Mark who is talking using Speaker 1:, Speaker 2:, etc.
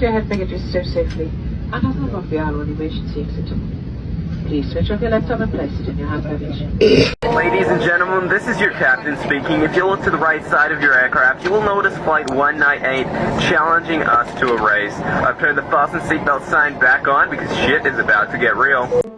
Speaker 1: your head and get you steer safely. And as above the hour, you should see exit. Please switch off your laptop and place it in your hand luggage.
Speaker 2: Ladies and gentlemen, this is your captain speaking. If you look to the right side of your aircraft, you will notice Flight 198 challenging us to a race. I've turned the fasten seatbelt sign back on because shit is about to get real.